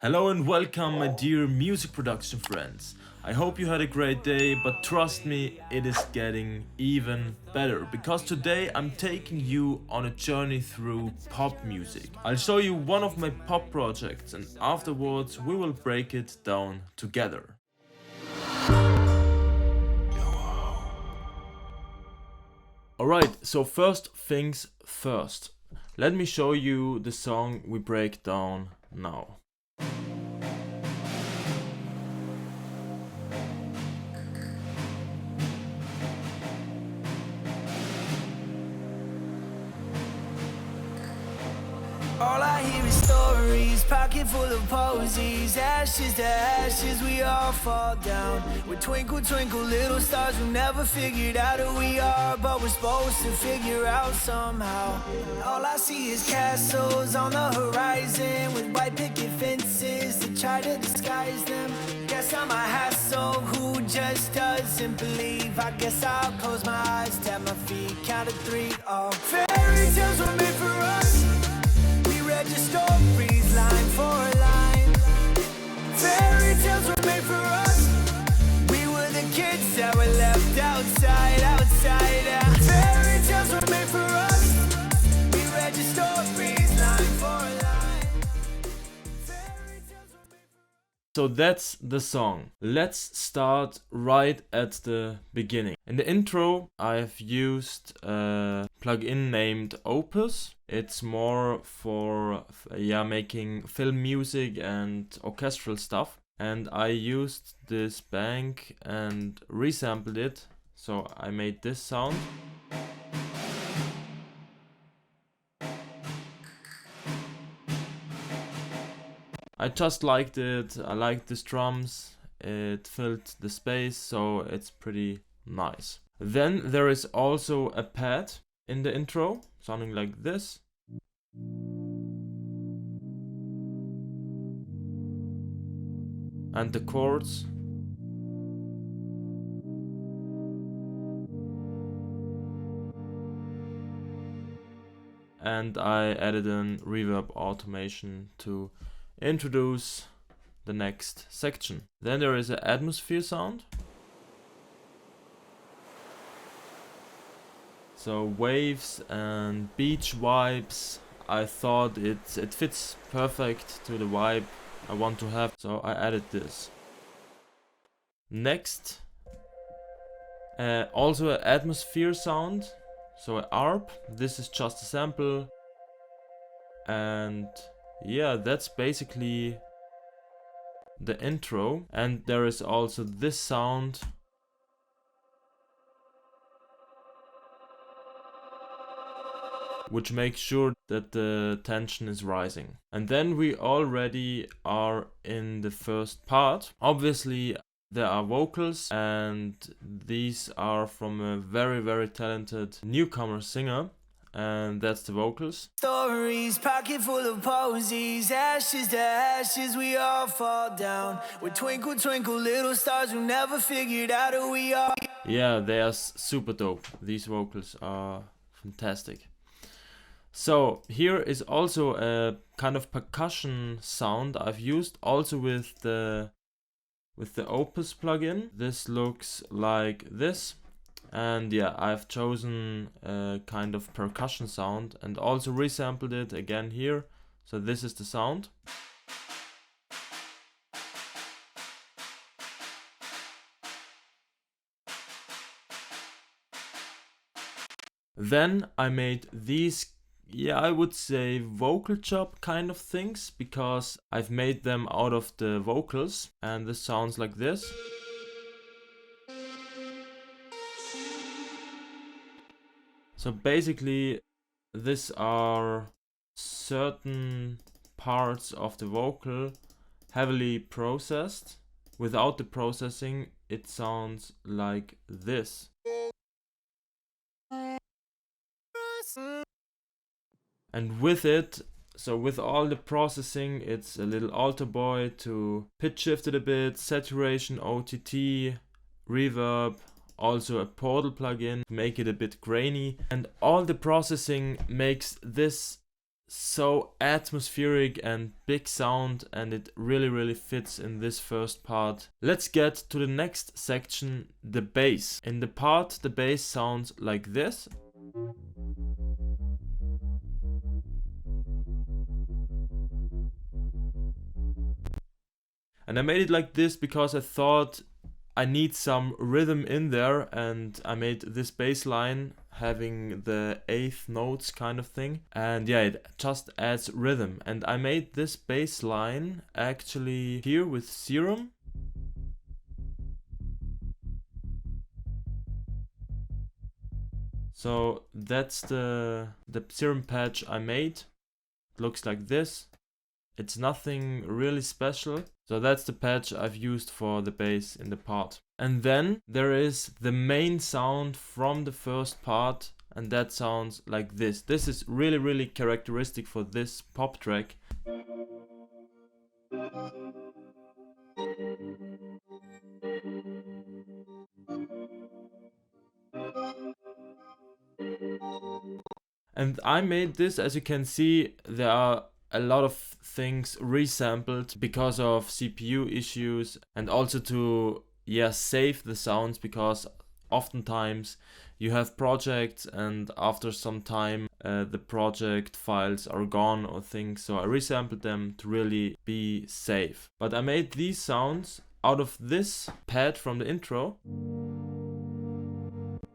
Hello and welcome, my dear music production friends. I hope you had a great day, but trust me, it is getting even better because today I'm taking you on a journey through pop music. I'll show you one of my pop projects and afterwards we will break it down together. Alright, so first things first. Let me show you the song we break down now. All I hear is stories, pocket full of posies. Ashes to ashes, we all fall down. We're twinkle, twinkle, little stars. We never figured out who we are, but we're supposed to figure out somehow. All I see is castles on the horizon with white picket fences to try to disguise them. Guess I'm a hassle who just doesn't believe. I guess I'll close my eyes, tap my feet, count to three. Oh, fairy tales were made for us. Read your stories line for line. Fairy tales were made for us. We were the kids that were left outside. Fairy tales were made for us. We read your stories line for line. Fairy tales were made for us. So that's the song. Let's start right at the beginning. In the intro, I've used a plugin named Opus. It's more for making film music and orchestral stuff. And I used this bank and resampled it. So I made this sound. I just liked it. I liked the drums. It filled the space, so it's pretty nice. Then there is also a pad in the intro, sounding like this. And the chords. And I added an reverb automation to introduce the next section. Then there is an atmosphere sound. So waves and beach vibes. I thought it fits perfect to the vibe I want to have, so I added this. Next, also an atmosphere sound, so an ARP. This is just a sample, and yeah, that's basically the intro. And there is also this sound. Which makes sure that the tension is rising. And then we already are in the first part. Obviously, there are vocals, and these are from a very, very talented newcomer singer. And that's the vocals. Stories, pocket full of posies. Ashes to ashes, we all fall down. We're twinkle, twinkle, little stars who never figured out who we are. Yeah, they are super dope. These vocals are fantastic. So here is also a kind of percussion sound I've used also with the Opus plugin. This looks like this. And yeah, I've chosen a kind of percussion sound and also resampled it again here. So this is the sound. Then I made these, I would say vocal chop kind of things, because I've made them out of the vocals, and this sounds like this. So basically, these are certain parts of the vocal heavily processed. Without the processing, it sounds like this. And with it, so with all the processing, it's a little alter boy to pitch shift it a bit, saturation, OTT, reverb, also a portal plugin to make it a bit grainy. And all the processing makes this so atmospheric and big sound, and it really fits in this first part. Let's get to the next section, the bass. In the part, the bass sounds like this. And I made it like this because I thought I need some rhythm in there, and I made this bass line having the eighth notes kind of thing. And yeah, it just adds rhythm. And I made this bass line actually here with Serum. So that's the Serum patch I made. It looks like this. It's nothing really special. So that's the patch I've used for the bass in the part. And then there is the main sound from the first part, and that sounds like this. This is really characteristic for this pop track. And I made this, as you can see, there are a lot of things resampled because of CPU issues, and also to save the sounds, because oftentimes you have projects and after some time the project files are gone or things, so I resampled them to really be safe. But I made these sounds out of this pad from the intro.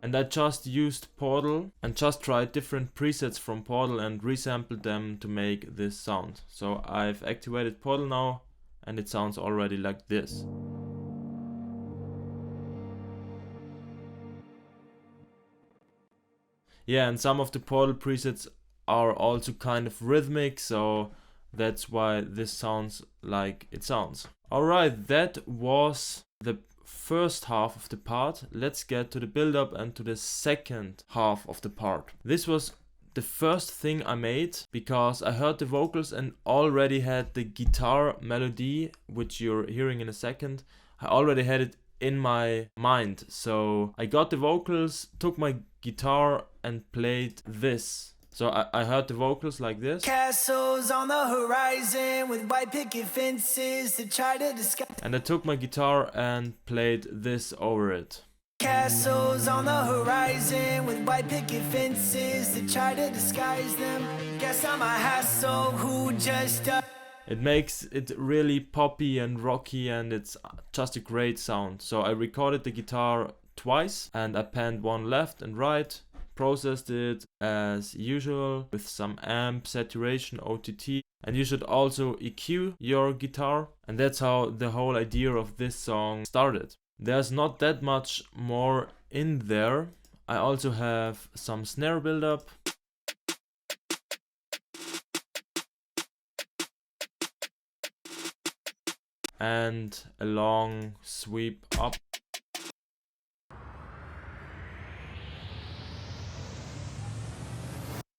And I just used Portal and just tried different presets from Portal and resampled them to make this sound. So I've activated Portal now, and it sounds already like this. Yeah, and some of the Portal presets are also kind of rhythmic, so that's why this sounds like it sounds. Alright, that was the first half of the part. Let's get to the build-up and to the second half of the part. This was the first thing I made because I heard the vocals and already had the guitar melody, which you're hearing in a second. I already had it in my mind. So I got the vocals, took my guitar and played this. So I heard the vocals like this. Castles on the horizon with white picket fences to try to disguise. And I took my guitar and played this over it. Castles on the horizon with white picket fences to try to disguise them. Guess I'm a hassle who just It makes it really poppy and rocky, and it's just a great sound. So I recorded the guitar twice and I panned one left and right. Processed it as usual with some amp, saturation, OTT, and you should also EQ your guitar, and that's how the whole idea of this song started. There's not that much more in there. I also have some snare buildup. And a long sweep up.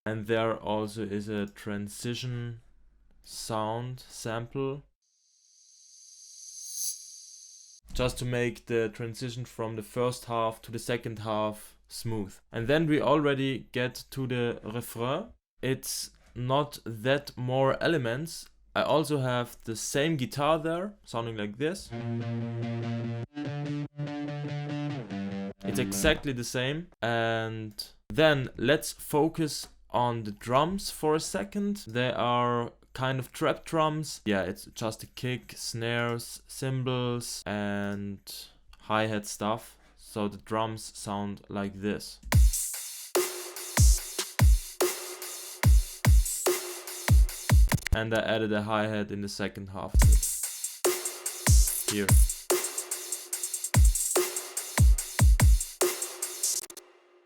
And there also is a transition sound sample, just to make the transition from the first half to the second half smooth. And then we already get to the refrain. It's not that more elements. I also have the same guitar there, sounding like this. It's exactly the same. And then let's focus on the drums for a second. They are kind of trap drums. Yeah, it's just a kick, snares, cymbals, and hi-hat stuff. So the drums sound like this. And I added a hi-hat in the second half of it. Here.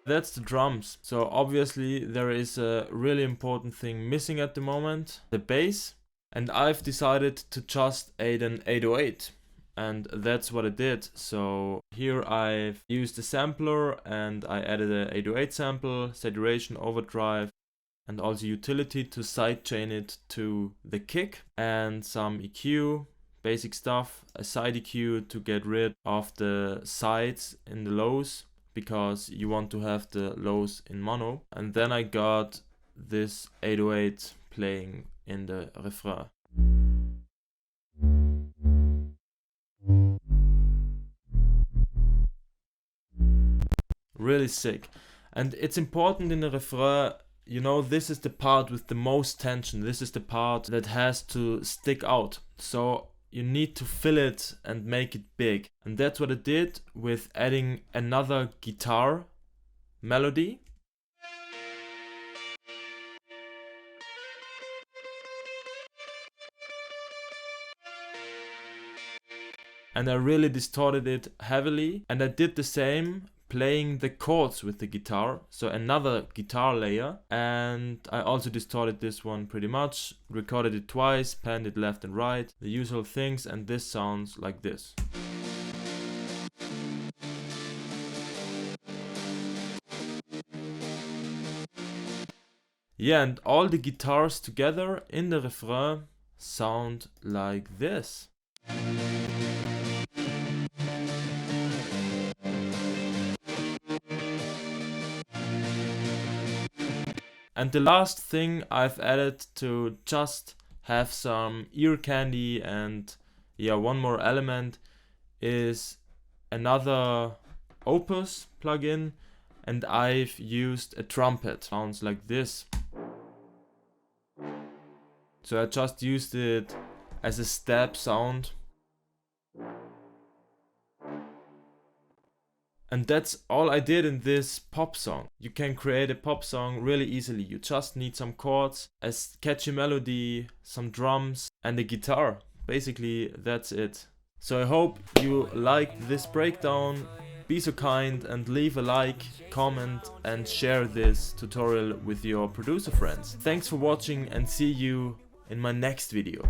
That's the drums. So obviously there is a really important thing missing at the moment, the bass. And I've decided to just add an 808. And that's what I did. So here I've used a sampler and I added an 808 sample, saturation, overdrive, and also utility to sidechain it to the kick, and some EQ, basic stuff, a side EQ to get rid of the sides in the lows, because you want to have the lows in mono. And then I got this 808 playing in the refrain. Really sick. And it's important in the refrain, you know, this is the part with the most tension. This is the part that has to stick out. So you need to fill it and make it big. And that's what I did with adding another guitar melody. And I really distorted it heavily. And I did the same playing the chords with the guitar, so another guitar layer. And I also distorted this one pretty much, recorded it twice, panned it left and right, the usual things, and this sounds like this. Yeah, and all the guitars together in the refrain sound like this. And the last thing I've added to just have some ear candy and yeah, one more element is another Opus plugin, and I've used a trumpet. Sounds like this. So I just used it as a step sound. And that's all I did in this pop song. You can create a pop song really easily. You just need some chords, a catchy melody, some drums, and a guitar. Basically, that's it. So I hope you liked this breakdown. Be so kind and leave a like, comment, and share this tutorial with your producer friends. Thanks for watching and see you in my next video.